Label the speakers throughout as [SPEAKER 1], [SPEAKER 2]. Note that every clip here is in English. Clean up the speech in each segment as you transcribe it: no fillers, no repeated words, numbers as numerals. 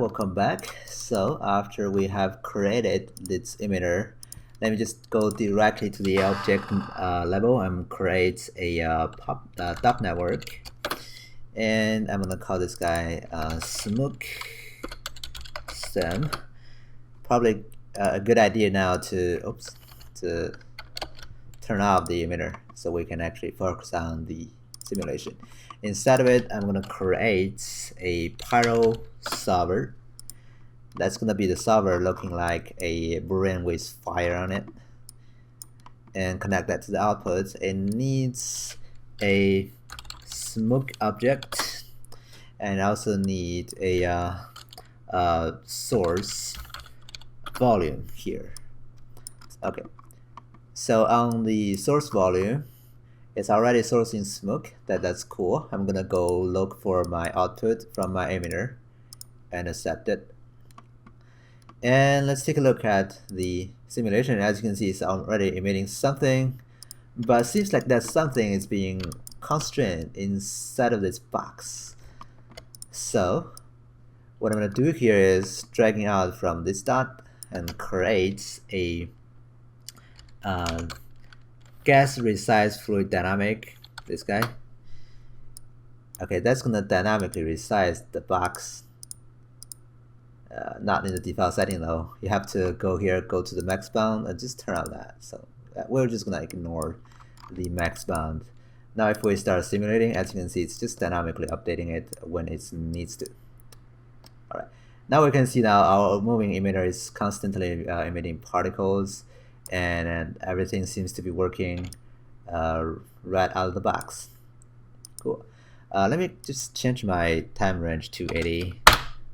[SPEAKER 1] welcome back. So after we have created this emitter, let me just go directly to the object level and create a top network. And I'm gonna call this guy smoke stem. Probably a good idea now to turn off the emitter so we can actually focus on the simulation. Instead of it, I'm going to create a pyro solver. That's going to be the solver looking like a brain with fire on it, and connect that to the output. It needs a smoke object, and also need a source volume here. Okay, so on the source volume, it's already sourcing smoke. That's cool. I'm gonna go look for my output from my emitter and accept it. And let's take a look at the simulation. As you can see, it's already emitting something, but it seems like that something is being constrained inside of this box. So what I'm gonna do here is dragging out from this dot and create a gas resize fluid dynamic, this guy. Okay, that's gonna dynamically resize the box. Not in the default setting though. You have to go here, go to the max bound, and just turn on that. So we're just gonna ignore the max bound. Now if we start simulating, as you can see, it's just dynamically updating it when it needs to. Alright, now we can see now our moving emitter is constantly emitting particles, and everything seems to be working right out of the box. Cool. Let me just change my time range to 80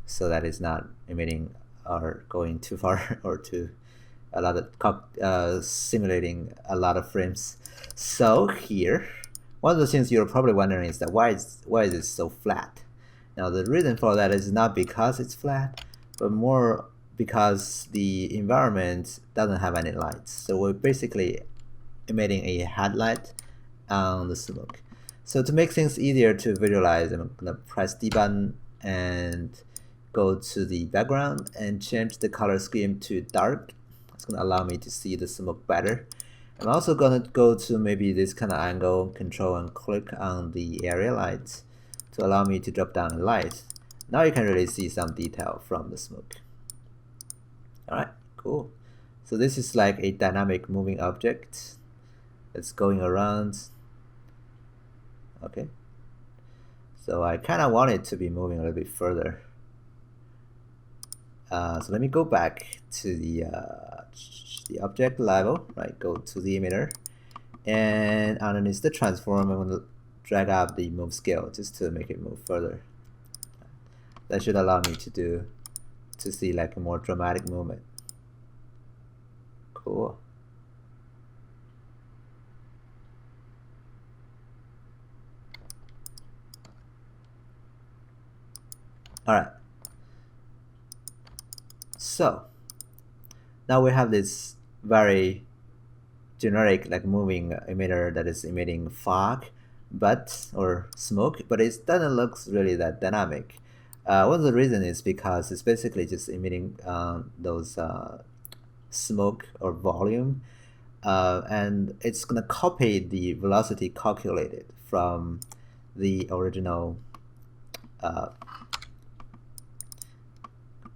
[SPEAKER 1] so that it's not emitting or going too far or too a lot of simulating a lot of frames. So here, one of the things you're probably wondering is that why is it so flat? Now the reason for that is not because it's flat, but more because the environment doesn't have any lights. So we're basically emitting a headlight on the smoke. So to make things easier to visualize, I'm gonna press D button and go to the background and change the color scheme to dark. It's gonna allow me to see the smoke better. I'm also gonna go to maybe this kind of angle, control and click on the area lights to allow me to drop down the light. Now you can really see some detail from the smoke. Alright, cool. So this is like a dynamic moving object that's going around. Okay. So I kind of want it to be moving a little bit further. So let me go back to the object level, right? Go to the emitter, and underneath the transform, I'm going to drag up the move scale just to make it move further. That should allow me to see like a more dramatic movement. Cool. All right. So now we have this very generic like moving emitter that is emitting fog, or smoke, but it doesn't look really that dynamic. One of the reasons is because it's basically just emitting those smoke or volume, and it's gonna copy the velocity calculated from the original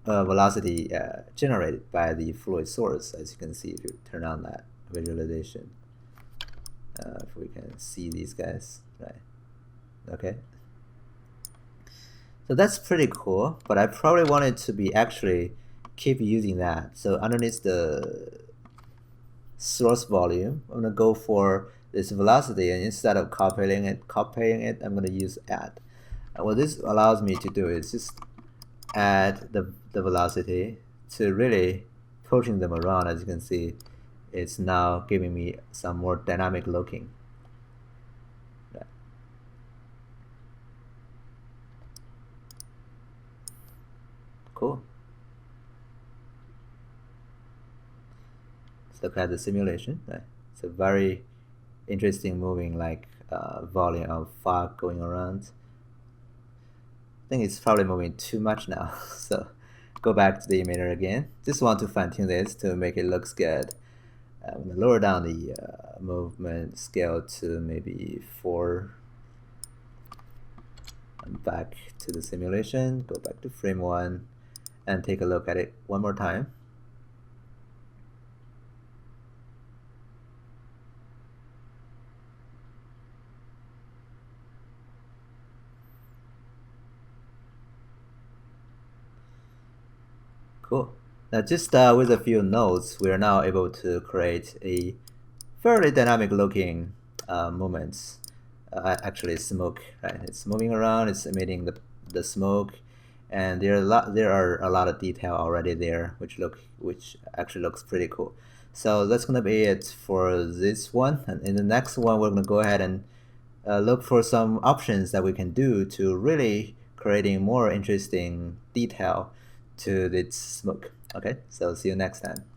[SPEAKER 1] velocity generated by the fluid source, as you can see if you turn on that visualization. If we can see these guys, right? Okay. So that's pretty cool, but I probably wanted to be actually keep using that. So underneath the source volume, I'm gonna go for this velocity, and instead of copying it, I'm gonna use add. And what this allows me to do is just add the velocity to really pushing them around. As you can see, it's now giving me some more dynamic looking. Cool. Let's look at the simulation. Right. It's a very interesting moving like volume of fog going around. I think it's probably moving too much now, so go back to the emitter again. Just want to fine tune this to make it looks good. I'm gonna lower down the movement scale to maybe 4. And back to the simulation, go back to frame 1 and take a look at it one more time. Cool. Now just with a few nodes, we are now able to create a fairly dynamic looking movements. Actually smoke, right? It's moving around, it's emitting the smoke, and there are a lot of detail already there, which actually looks pretty cool. So that's gonna be it for this one, and in the next one we're gonna go ahead and look for some options that we can do to really creating more interesting detail to this smoke. Okay, so see you next time.